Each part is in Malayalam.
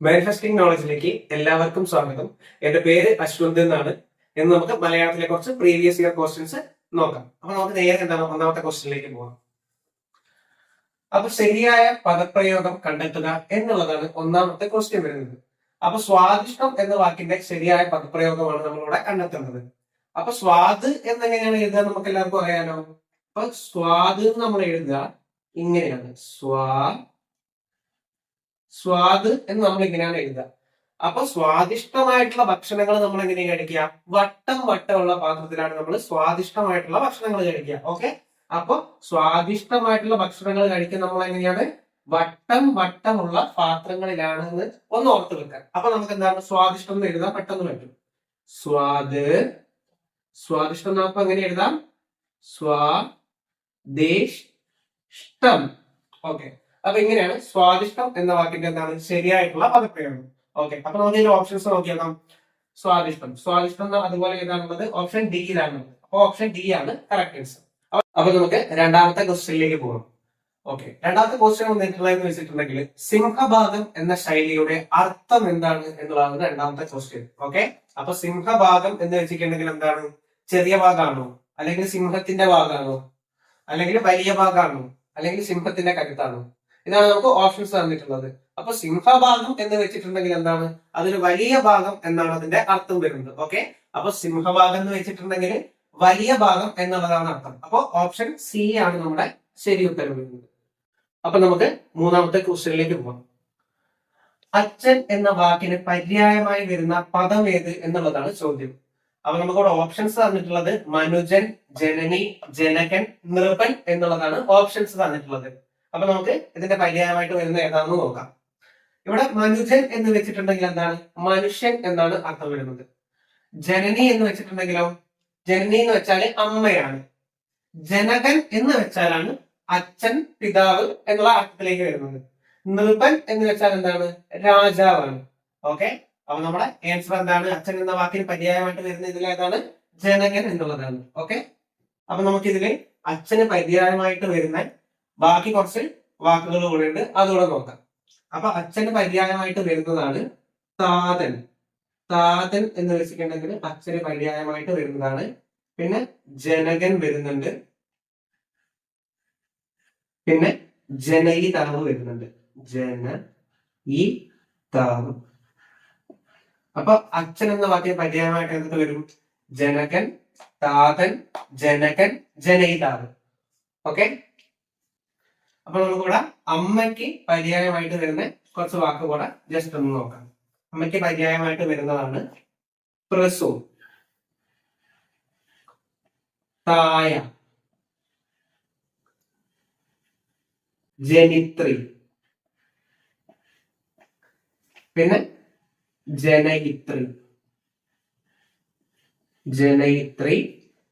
മാനിഫെസ്റ്റിംഗ് നോളജിലേക്ക് എല്ലാവർക്കും സ്വാഗതം. എന്റെ പേര് അശ്വന്ത് എന്നാണ്. ഇന്ന് നമുക്ക് മലയാളത്തിലെ കുറച്ച് പ്രീവിയസ് ഇയർ ക്വസ്റ്റ്യൻസ് നോക്കാം. അപ്പൊ നമുക്ക് നേരെ എന്താണ് ഒന്നാമത്തെ ക്വസ്റ്റ്യനിലേക്ക് പോകാം. അപ്പൊ ശരിയായ പദപ്രയോഗം കണ്ടെത്തുക എന്നുള്ളതാണ് ഒന്നാമത്തെ ക്വസ്റ്റ്യൻ വരുന്നത്. അപ്പൊ സ്വാദിഷ്ടം എന്ന വാക്കിന്റെ ശരിയായ പദപ്രയോഗമാണ് നമ്മളിവിടെ കണ്ടെത്തേണ്ടത്. അപ്പൊ സ്വാദ് എന്നെങ്ങനെയാണ് എഴുതുക നമുക്ക് എല്ലാവർക്കും അറിയാലോ. അപ്പൊ സ്വാദ് നമ്മൾ എഴുതുക ഇങ്ങനെയാണ്, സ്വാദ് എന്ന് നമ്മൾ ഇങ്ങനെയാണ് എഴുതുക. അപ്പൊ സ്വാദിഷ്ടമായിട്ടുള്ള ഭക്ഷണങ്ങൾ നമ്മൾ എങ്ങനെയാണ് കഴിക്കുക? വട്ടമുള്ള പാത്രത്തിലാണ് നമ്മൾ സ്വാദിഷ്ടമായിട്ടുള്ള ഭക്ഷണങ്ങൾ കഴിക്കുക. ഓക്കെ, അപ്പൊ സ്വാദിഷ്ടമായിട്ടുള്ള ഭക്ഷണങ്ങൾ കഴിക്കാൻ നമ്മൾ എങ്ങനെയാണ്? വട്ടമുള്ള പാത്രങ്ങളിലാണ് എന്ന് ഒന്ന് ഓർത്ത് വെക്കാൻ. അപ്പൊ നമുക്ക് എന്താണ് സ്വാദിഷ്ടം എന്ന് എഴുതാൻ പെട്ടെന്ന് പറ്റും. സ്വാദിഷ്ടം നമുക്ക് എങ്ങനെ എഴുതാം? സ്വാദിഷ്ടം. ഓക്കെ, അപ്പൊ ഇങ്ങനെയാണ് സ്വാദിഷ്ടം എന്ന വാക്കിന്റെ എന്താണ് ശരിയായിട്ടുള്ള പദപ്രയോഗം. ഓക്കെ, അപ്പൊ നമുക്ക് ഇതിന്റെ ഓപ്ഷൻസ് നോക്കിയേക്കാം. സ്വാദിഷ്ടം അതുപോലെ ഏതാണുള്ളത്? ഓപ്ഷൻ ഡി യിലാണ്. അപ്പൊ ഓപ്ഷൻ ഡി ആണ് കറക്റ്റ് ആൻസർ. അപ്പൊ നമുക്ക് രണ്ടാമത്തെ ക്വസ്റ്റ്യനിലേക്ക് പോകാം. ഓക്കെ, രണ്ടാമത്തെ ക്വസ്റ്റ്യൻ വന്നിട്ടുള്ളതെന്ന് വെച്ചിട്ടുണ്ടെങ്കിൽ സിംഹഭാഗം എന്ന ശൈലിയുടെ അർത്ഥം എന്താണ് എന്നുള്ളതാണ് രണ്ടാമത്തെ ക്വസ്റ്റ്യൻ. ഓക്കെ, അപ്പൊ സിംഹഭാഗം എന്ന് വെച്ചിട്ടുണ്ടെങ്കിൽ എന്താണ്? ചെറിയ ഭാഗമാണോ, അല്ലെങ്കിൽ സിംഹത്തിന്റെ ഭാഗമാണോ, അല്ലെങ്കിൽ വലിയ ഭാഗമാണോ, അല്ലെങ്കിൽ സിംഹത്തിന്റെ കരുത്താണോ? ഇതാണ് നമുക്ക് ഓപ്ഷൻസ് തന്നിട്ടുള്ളത്. അപ്പൊ സിംഹഭാഗം എന്ന് വെച്ചിട്ടുണ്ടെങ്കിൽ എന്താണ്? അതൊരു വലിയ ഭാഗം എന്നാണ് അതിന്റെ അർത്ഥം വരുന്നത്. ഓക്കെ, അപ്പൊ സിംഹഭാഗം എന്ന് വെച്ചിട്ടുണ്ടെങ്കിൽ വലിയ ഭാഗം എന്നുള്ളതാണ് അർത്ഥം. അപ്പൊ ഓപ്ഷൻ സി ആണ് നമ്മുടെ ശരി ഉത്തരം വരുന്നത്. അപ്പൊ നമുക്ക് മൂന്നാമത്തെ ക്വസ്റ്റ്യനിലേക്ക് പോകാം. അച്ഛൻ എന്ന വാക്കിന് പര്യായമായി വരുന്ന പദം ഏത് എന്നുള്ളതാണ് ചോദ്യം. അപ്പൊ നമുക്കിവിടെ ഓപ്ഷൻസ് തന്നിട്ടുള്ളത് മനുജൻ, ജനനി, ജനകൻ, നൃപൻ എന്നുള്ളതാണ് ഓപ്ഷൻസ് തന്നിട്ടുള്ളത്. അപ്പൊ നമുക്ക് ഇതിന്റെ പര്യായമായിട്ട് വരുന്ന ഏതാണെന്ന് നോക്കാം. ഇവിടെ മനുജൻ എന്ന് വെച്ചിട്ടുണ്ടെങ്കിൽ എന്താണ്? മനുഷ്യൻ എന്നാണ് അർത്ഥം വരുന്നത്. ജനനി എന്ന് വെച്ചിട്ടുണ്ടെങ്കിലോ? ജനനി എന്ന് വെച്ചാല് അമ്മയാണ്. ജനകൻ എന്ന് വെച്ചാലാണ് അച്ഛൻ, പിതാവ് എന്നുള്ള അർത്ഥത്തിലേക്ക് വരുന്നത്. നൃപൻ എന്ന് വെച്ചാൽ എന്താണ്? രാജാവാണ്. ഓക്കെ, അപ്പൊ നമ്മുടെ ആൻസർ എന്താണ്? അച്ഛൻ എന്ന വാക്കിന് പര്യായമായിട്ട് വരുന്ന ഇതിൽ ഏതാണ്? ജനകൻ എന്നുള്ളതാണ്. ഓക്കെ, അപ്പൊ നമുക്കിതില് അച്ഛന് പര്യായമായിട്ട് വരുന്ന ബാക്കി കുറച്ച് വാക്കുകൾ കൂടെ ഉണ്ട്, അതുകൂടെ നോക്കാം. അപ്പൊ അച്ഛന് പര്യായമായിട്ട് വരുന്നതാണ് താതൻ. താതൻ എന്ന് വെച്ചിട്ടുണ്ടെങ്കിൽ അച്ഛന് പര്യായമായിട്ട് വരുന്നതാണ്. പിന്നെ ജനകൻ വരുന്നുണ്ട്, പിന്നെ ജനയിതാവ് വരുന്നുണ്ട്. ജനയിതാവ്. അപ്പൊ അച്ഛൻ എന്ന വാക്കിന് പര്യായമായിട്ട് എന്തൊക്കെ വരും? ജനകൻ, താതൻ, ജനകൻ, ജനയിതാവ്. ഓക്കെ, അപ്പൊ നമുക്കിവിടെ അമ്മയ്ക്ക് പര്യായമായിട്ട് വരുന്ന കുറച്ച് വാക്ക് കൂടെ ജസ്റ്റ് ഒന്ന് നോക്കാം. അമ്മയ്ക്ക് പര്യായമായിട്ട് വരുന്നതാണ് പ്രസു, തായ, ജനിത്രി, പിന്നെ ജനയിത്രി,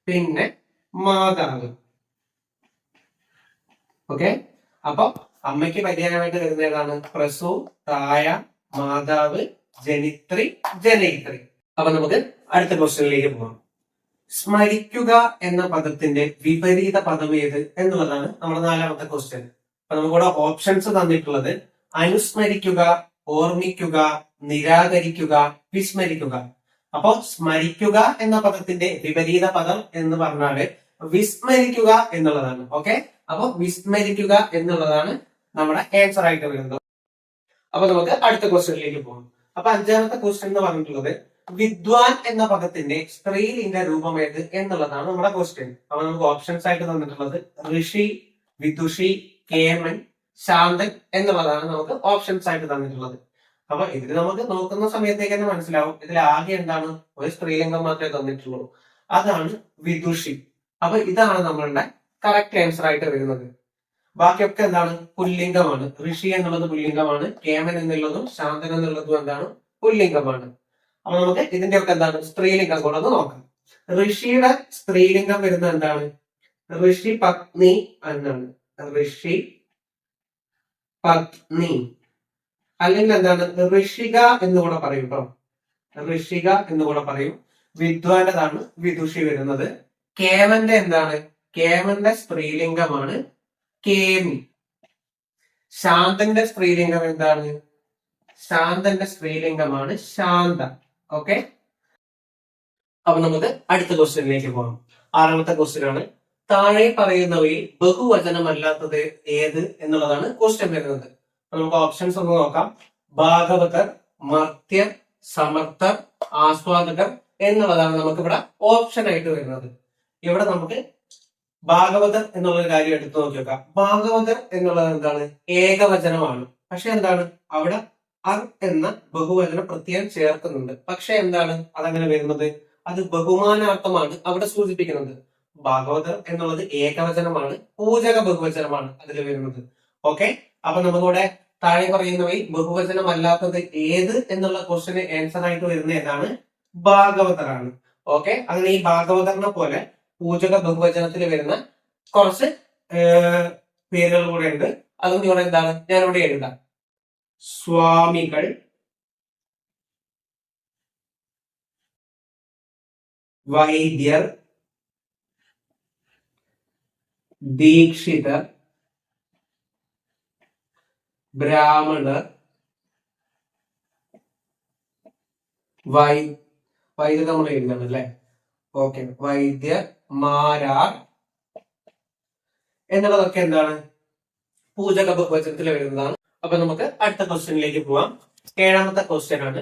പിന്നെ മാതാവ്. ഓക്കെ, അപ്പൊ അമ്മയ്ക്ക് പര്യായമായിട്ട് വരുന്ന ഏതാണ്? പ്രസു, തായ, മാതാവ്, ജനിത്രി, ജനയിത്രി. അപ്പൊ നമുക്ക് അടുത്ത ക്വസ്റ്റ്യനിലേക്ക് പോകാം. സ്മരിക്കുക എന്ന പദത്തിന്റെ വിപരീത പദം ഏത് എന്നുള്ളതാണ് നമ്മുടെ നാലാമത്തെ ക്വസ്റ്റ്യൻ. അപ്പൊ നമുക്കിവിടെ ഓപ്ഷൻസ് തന്നിട്ടുള്ളത് അനുസ്മരിക്കുക, ഓർമ്മിക്കുക, നിരാകരിക്കുക, വിസ്മരിക്കുക. അപ്പൊ സ്മരിക്കുക എന്ന പദത്തിന്റെ വിപരീത പദം എന്ന് പറഞ്ഞാല് വിസ്മരിക്കുക എന്നുള്ളതാണ്. ഓക്കെ, അപ്പൊ വിസ്മരിക്കുക എന്നുള്ളതാണ് നമ്മുടെ ആൻസർ ആയിട്ട് വരുന്നത്. അപ്പൊ നമുക്ക് അടുത്ത ക്വസ്റ്റ്യനിലേക്ക് പോകാം. അപ്പൊ അഞ്ചാമത്തെ ക്വസ്റ്റ്യൻ എന്ന് പറഞ്ഞിട്ടുള്ളത് വിദ്വാൻ എന്ന പദത്തിന്റെ സ്ത്രീലിംഗ രൂപം ഏത് എന്നുള്ളതാണ് നമ്മുടെ ക്വസ്റ്റ്യൻ. അപ്പൊ നമുക്ക് ഓപ്ഷൻസ് ആയിട്ട് തന്നിട്ടുള്ളത് ഋഷി, വിദുഷി, കേമൻ, ശാന്തൻ എന്നുള്ളതാണ് നമുക്ക് ഓപ്ഷൻസ് ആയിട്ട് തന്നിട്ടുള്ളത്. അപ്പൊ ഇതിൽ നമുക്ക് നോക്കുന്ന സമയത്തേക്ക് തന്നെ മനസ്സിലാവും ഇതിൽ ആകെ എന്താണ്? ഒരു സ്ത്രീലിംഗം മാത്രമേ തന്നിട്ടുള്ളൂ, അതാണ് വിദുഷി. അപ്പൊ ഇതാണ് നമ്മളുടെ കറക്റ്റ് ആൻസർ ആയിട്ട് വരുന്നത്. ബാക്കിയൊക്കെ എന്താണ്? പുല്ലിംഗമാണ്. ഋഷി എന്നുള്ളത് പുല്ലിംഗമാണ്, കേമൻ എന്നുള്ളതും ശാന്തൻ എന്നുള്ളതും എന്താണ്? പുല്ലിംഗമാണ്. അപ്പൊ നമുക്ക് ഇതിന്റെ ഒക്കെ എന്താണ്? സ്ത്രീലിംഗം കൂടെ ഒന്ന് നോക്കാം. ഋഷിയുടെ സ്ത്രീലിംഗം വരുന്നത് എന്താണ്? ഋഷി പത്നി എന്നാണ്. ഋഷി പത്നി, അല്ലെങ്കിൽ എന്താണ്? ഋഷിക എന്നുകൂടെ പറയും കേട്ടോ. ഋഷിക എന്നുകൂടെ പറയും. വിദ്വാന്റെതാണ് വിദുഷി വരുന്നത്. കേമന്റെ എന്താണ്? കേമന്റെ സ്ത്രീലിംഗമാണ് കേമി. ശാന്തന്റെ സ്ത്രീലിംഗം എന്താണ്? ശാന്തന്റെ സ്ത്രീലിംഗമാണ് ശാന്ത. ഓക്കെ, അപ്പൊ നമുക്ക് അടുത്ത ക്വസ്റ്റ്യനിലേക്ക് പോകാം. 6ാമത്തെ ക്വസ്റ്റ്യൻ ആണ്. താഴെ പറയുന്നവയിൽ ബഹുവചനമല്ലാത്തത് ഏത് എന്നുള്ളതാണ് ക്വസ്റ്റ്യൻ വരുന്നത്. നമുക്ക് ഓപ്ഷൻസ് ഒന്ന് നോക്കാം. ഭാഗവതർ, മർത്യർ, സമർത്ഥർ, ആസ്വാദകർ എന്നുള്ളതാണ് നമുക്ക് ഇവിടെ ഓപ്ഷൻ ആയിട്ട് വരുന്നത്. ഇവിടെ നമുക്ക് ഭാഗവതർ എന്നുള്ള കാര്യം എടുത്തു നോക്കി നോക്കാം. ഭാഗവതർ എന്നുള്ളത് എന്താണ്? ഏകവചനമാണ്. പക്ഷെ എന്താണ് അവിടെ അർ എന്ന ബഹുവചനം പ്രത്യേകം ചേർക്കുന്നുണ്ട്. പക്ഷെ എന്താണ് അതങ്ങനെ വരുന്നത്? അത് ബഹുമാനാർത്ഥമാണ് അവിടെ സൂചിപ്പിക്കുന്നത്. ഭാഗവതർ എന്നുള്ളത് ഏകവചനമാണ്, പൂജക ബഹുവചനമാണ് അതിൽ വരുന്നത്. ഓക്കെ, അപ്പൊ നമുക്കിവിടെ താഴെ പറയുന്നവയിൽ ബഹുവചനമല്ലാത്തത് ഏത് എന്നുള്ള ക്വസ്റ്റിന് ആൻസർ ആയിട്ട് വരുന്ന ഏതാണ്? ഭാഗവതറാണ്. ഓക്കെ, അങ്ങനെ ഈ ഭാഗവതറിനെ പോലെ പൂജക ബഹുവചനത്തിൽ വരുന്ന കുറച്ച് പേരുകൾ കൂടെ ഉണ്ട്. അതും ഇവിടെ എന്താണ് ഞാനിവിടെ എഴുതാം. സ്വാമികൾ, വൈദ്യർ, ദീക്ഷിതർ, ബ്രാഹ്മണർ, വൈദ്യർ നമ്മൾ എഴുതണം അല്ലെ. ഓക്കെ, വൈദ്യമാരാർ എന്നുള്ളതൊക്കെ എന്താണ്? പൂജക ബഹുവചനത്തിൽ വരുന്നതാണ്. അപ്പൊ നമുക്ക് അടുത്ത ക്വസ്റ്റ്യനിലേക്ക് പോവാം. 7ാമത്തെ ക്വസ്റ്റ്യൻ ആണ്.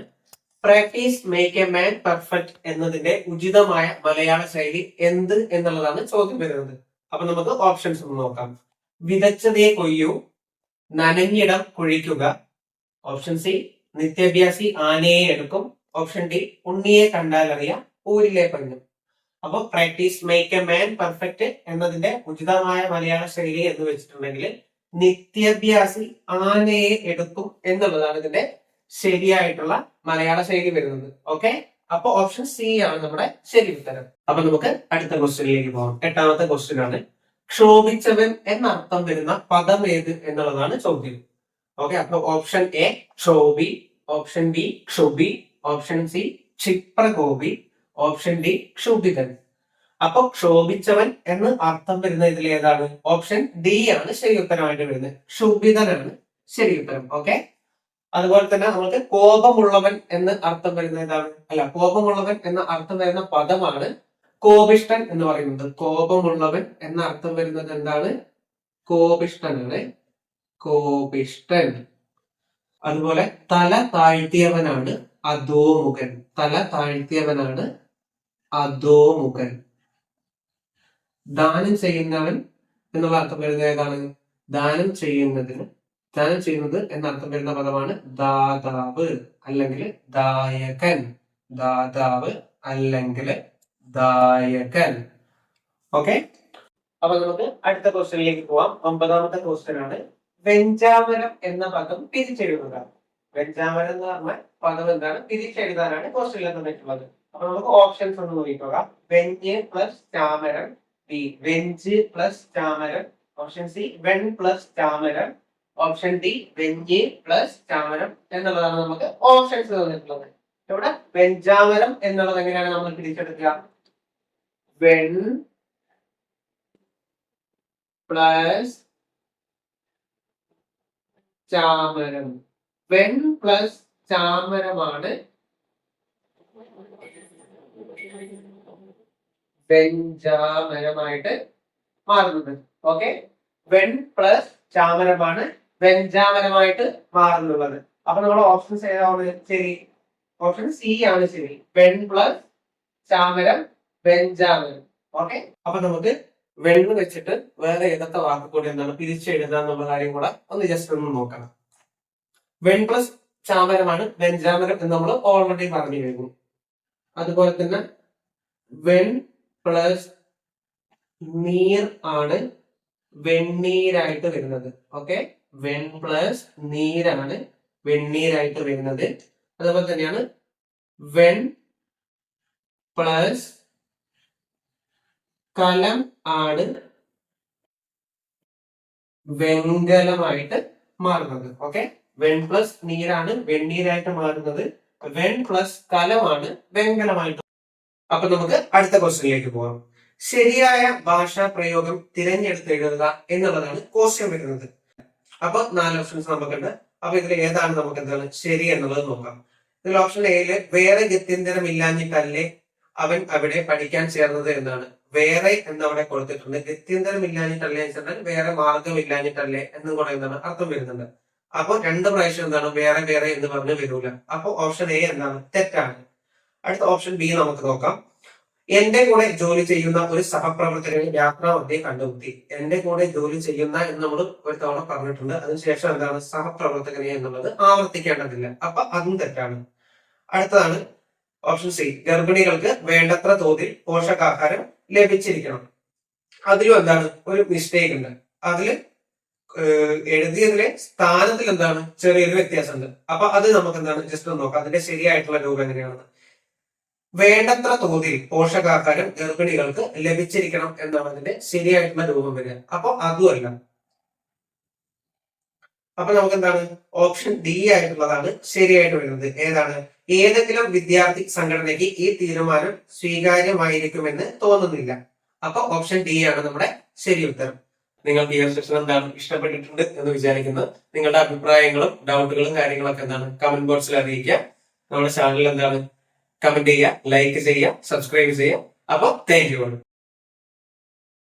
Practice make a man perfect എന്നതിന്റെ ഉചിതമായ മലയാള ശൈലി എന്ത് എന്നുള്ളതാണ് ചോദ്യം വരുന്നത്. അപ്പൊ നമുക്ക് ഓപ്ഷൻസ് ഒന്ന് നോക്കാം. വിതച്ചതേ കൊയ്യൂ, നനഞ്ഞിടം കുഴിക്കുക. ഓപ്ഷൻ സി, നിത്യാഭ്യാസി ആനയെ എടുക്കും. ഓപ്ഷൻ ഡി, ഉണ്ണിയെ കണ്ടാൽ അറിയാം ഊരിലെ പെണ്ണ്. അപ്പൊ practice make a man perfect എന്നതിന്റെ ഉചിതമായ മലയാള ശൈലി എന്ന് വെച്ചിട്ടുണ്ടെങ്കിൽ നിത്യാഭ്യാസി ആനയെ എടുക്കും എന്നുള്ളതാണ് ഇതിന്റെ ശരിയായിട്ടുള്ള മലയാള ശൈലി വരുന്നത്. ഓക്കെ, അപ്പൊ ഓപ്ഷൻ സി ആണ് നമ്മുടെ ശരി ഉത്തരം. അപ്പൊ നമുക്ക് അടുത്ത ക്വസ്റ്റ്യനിലേക്ക് പോകാം. 8ാമത്തെ ക്വസ്റ്റ്യൻ ആണ്. ക്ഷോഭിച്ചവൻ എന്നർത്ഥം വരുന്ന പദം ഏത് എന്നുള്ളതാണ് ചോദ്യം. ഓക്കെ, അപ്പൊ ഓപ്ഷൻ എ ക്ഷോഭി, ഓപ്ഷൻ ബി ക്ഷുഭി, ഓപ്ഷൻ സി ക്ഷിപ്രകോപി, ഓപ്ഷൻ ഡി ക്ഷുഭിതൻ. അപ്പൊ ക്ഷോഭിച്ചവൻ എന്ന് അർത്ഥം വരുന്ന ഇതിൽ ഏതാണ്? ഓപ്ഷൻ ഡി ആണ് ശരി ഉത്തരമായിട്ട് വരുന്നത്. ക്ഷുഭിതനാണ് ശരി ഉത്തരം. ഓക്കെ, അതുപോലെ തന്നെ നമുക്ക് കോപമുള്ളവൻ എന്ന് അർത്ഥം വരുന്ന ഏതാണ്? അല്ല, കോപമുള്ളവൻ എന്ന അർത്ഥം വരുന്ന പദമാണ് കോപിഷ്ടൻ എന്ന് പറയുന്നത്. കോപമുള്ളവൻ എന്ന അർത്ഥം വരുന്നത് എന്താണ്? കോപിഷ്ടനാണ്, കോപിഷ്ടൻ. അതുപോലെ തല താഴ്ത്തിയവനാണ് അധോമുഖൻ. തല താഴ്ത്തിയവനാണ് അധോമുഖൻ. ദാനം ചെയ്യുന്നവൻ എന്നുള്ള അർത്ഥം വരുന്നത് ഏതാണ്? ദാനം ചെയ്യുന്നത് എന്ന അർത്ഥം വരുന്ന പദമാണ് ദാതാവ് അല്ലെങ്കിൽ ദായകൻ. ദാതാവ് അല്ലെങ്കിൽ ദായകൻ. ഓക്കെ, അപ്പൊ നമുക്ക് അടുത്ത ക്വസ്റ്റ്യനിലേക്ക് പോവാം. 9ാമത്തെ ക്വസ്റ്റ്യൻ ആണ്. വെഞ്ചാമരം എന്ന പദം പിരിച്ചെഴുതുക. വെഞ്ചാമരം എന്ന് പറഞ്ഞ പദം എന്താണ്? പിരിച്ചെഴുതാനാണ് ക്വസ്റ്റ്യനിൽ തന്നിട്ടുള്ളത്. അപ്പൊ നമുക്ക് ഓപ്ഷൻസ് ഒന്ന് നോക്കിക്കുക. വെഞ്ച് പ്ലസ് ചാമരം, ബി വെഞ്ച് പ്ലസ് ചാമരം, ഓപ്ഷൻ സി വെൺ പ്ലസ് ചാമരം, ഓപ്ഷൻ ഡി വെഞ്ച് പ്ലസ് ചാമരം എന്നുള്ളതാണ് നമുക്ക് ഓപ്ഷൻസ് തന്നിട്ടുള്ളത്. ഇവിടെ വെഞ്ചാമരം എന്നുള്ളത് എങ്ങനെയാണ് നമ്മൾ പിരിച്ചെടുക്കുക? വെൺ പ്ലസ് ചാമരം. വെൺ പ്ലസ് ചാമരമാണ് വെഞ്ചാമരമായിട്ട് മാറുന്നത്. ഓക്കെ, വെൺ പ്ലസ് ചാമരമാണ് വെഞ്ചാമരമായിട്ട് മാറുന്നുള്ളത്. അപ്പൊ നമ്മൾ ഓപ്ഷൻസ് ഏതാണ് ശരി? ഓപ്ഷൻ സി ആണ് ശരി. വെൺ പ്ലസ് ചാമരം വെഞ്ചാമരം. ഓക്കെ, അപ്പൊ നമുക്ക് വെണ്ണ് വെച്ചിട്ട് വേറെ ഏതൊക്കെ വാക്ക് കൂടി എന്താണ് പിരിച്ചെഴുതുക എന്നുള്ള കാര്യം കൂടെ ഒന്ന് ജസ്റ്റ് ഒന്ന് നോക്കണം. വെൺ പ്ലസ് ചാമരമാണ് വെഞ്ചാമരം എന്ന് നമ്മൾ ഓൾറെഡി പറഞ്ഞു കഴിഞ്ഞു. അതുപോലെ തന്നെ വെൺ പ്ലസ് നീർ ആണ് വെണ്ണീരായിട്ട് വരുന്നത്. ഓക്കെ, വെൺ പ്ലസ് നീരാണ് വെണ്ണീരായിട്ട് വരുന്നത്. അതുപോലെ തന്നെയാണ് വെൺ പ്ലസ് കലം ആണ് വെങ്കലമായിട്ട് മാറുന്നത്. ഓക്കെ, വെൺ പ്ലസ് നീരാണ് വെണ്ണീരായിട്ട് മാറുന്നത്. വെൺ പ്ലസ് കലമാണ് വെങ്കലമായിട്ട്. അപ്പൊ നമുക്ക് അടുത്ത ക്വസ്റ്റ്യനിലേക്ക് പോകാം. ശരിയായ ഭാഷാ പ്രയോഗം തിരഞ്ഞെടുത്ത് എഴുതുക എന്നുള്ളതാണ് ക്വസ്റ്റ്യൻ വരുന്നത്. അപ്പൊ 4 ഓപ്ഷൻസ് നമുക്കുണ്ട്. അപ്പൊ ഇതിൽ ഏതാണ് നമുക്ക് എന്താണ് ശരി എന്നുള്ളത് നോക്കാം. ഇതിൽ ഓപ്ഷൻ എയില് വേറെ ഗത്യന്തരം ഇല്ലാഞ്ഞിട്ടല്ലേ അവൻ അവിടെ പഠിക്കാൻ ചേർന്നത് എന്നാണ്. വേറെ എന്നവിടെ കൊടുത്തിട്ടുണ്ട്. ഗത്യന്തരം ഇല്ലാഞ്ഞിട്ടല്ലേ എന്ന് വെച്ചാൽ വേറെ മാർഗം ഇല്ലാഞ്ഞിട്ടല്ലേ എന്നും കൂടെ എന്താണ് അർത്ഥം വരുന്നുണ്ട്. അപ്പൊ 2 പ്രാവശ്യം എന്താണ് വേറെ വേറെ എന്ന് പറഞ്ഞ് വരൂല. അപ്പൊ ഓപ്ഷൻ എ എന്താണ് തെറ്റാണ്. അടുത്ത ഓപ്ഷൻ ബി നമുക്ക് നോക്കാം. എന്റെ കൂടെ ജോലി ചെയ്യുന്ന ഒരു സഹപ്രവർത്തകനെ യാത്രാമധ്യേ കണ്ടുമുട്ടി. എന്റെ കൂടെ ജോലി ചെയ്യുന്ന എന്ന് നമ്മൾ ഒരു തവണ പറഞ്ഞിട്ടുണ്ട്. അതിനുശേഷം എന്താണ് സഹപ്രവർത്തകനെ എന്നുള്ളത് ആവർത്തിക്കേണ്ടതില്ല. അപ്പൊ അതും തെറ്റാണ്. അടുത്തതാണ് ഓപ്ഷൻ സി. ഗർഭിണികൾക്ക് വേണ്ടത്ര തോതിൽ പോഷകാഹാരം ലഭിച്ചിരിക്കണം. അതിലും എന്താണ് ഒരു മിസ്റ്റേക്ക് ഉണ്ട്. അതില് എഴുതിയതിലെ സ്ഥാനത്തിൽ എന്താണ് ചെറിയൊരു വ്യത്യാസമുണ്ട്. അപ്പൊ അത് നമുക്ക് എന്താണ് ജസ്റ്റ് ഒന്ന് നോക്കാം. അതിന്റെ ശരിയായിട്ടുള്ള രൂപം എങ്ങനെയാണെന്ന്. വേണ്ടത്ര തോതിൽ പോഷകാഹാരം ഗർഭിണികൾക്ക് ലഭിച്ചിരിക്കണം എന്നാണ് അതിന്റെ ശരിയായിട്ടുള്ള രൂപം വരിക. അപ്പൊ അതുമല്ല. അപ്പൊ നമുക്ക് എന്താണ് ഓപ്ഷൻ ഡി ആയിട്ടുള്ളതാണ് ശരിയായിട്ട് വരുന്നത്. ഏതാണ്? ഏതെങ്കിലും വിദ്യാർത്ഥി സംഘടനയ്ക്ക് ഈ തീരുമാനം സ്വീകാര്യമായിരിക്കുമെന്ന് തോന്നുന്നില്ല. അപ്പൊ ഓപ്ഷൻ ഡി ആണ് നമ്മുടെ ശരി ഉത്തരം. നിങ്ങൾക്ക് ഈ സെഷൻ എന്താണ് ഇഷ്ടപ്പെട്ടിട്ടുണ്ട് എന്ന് വിചാരിക്കുന്നത്. നിങ്ങളുടെ അഭിപ്രായങ്ങളും ഡൗട്ടുകളും കാര്യങ്ങളൊക്കെ എന്താണ് കമന്റ് ബോക്സിൽ അറിയിക്കുക. നമ്മുടെ ചാനൽ എന്താണ് കമന്റ് ചെയ്യുക, ലൈക്ക് ചെയ്യുക, സബ്സ്ക്രൈബ് ചെയ്യുക. അപ്പൊ താങ്ക് യു.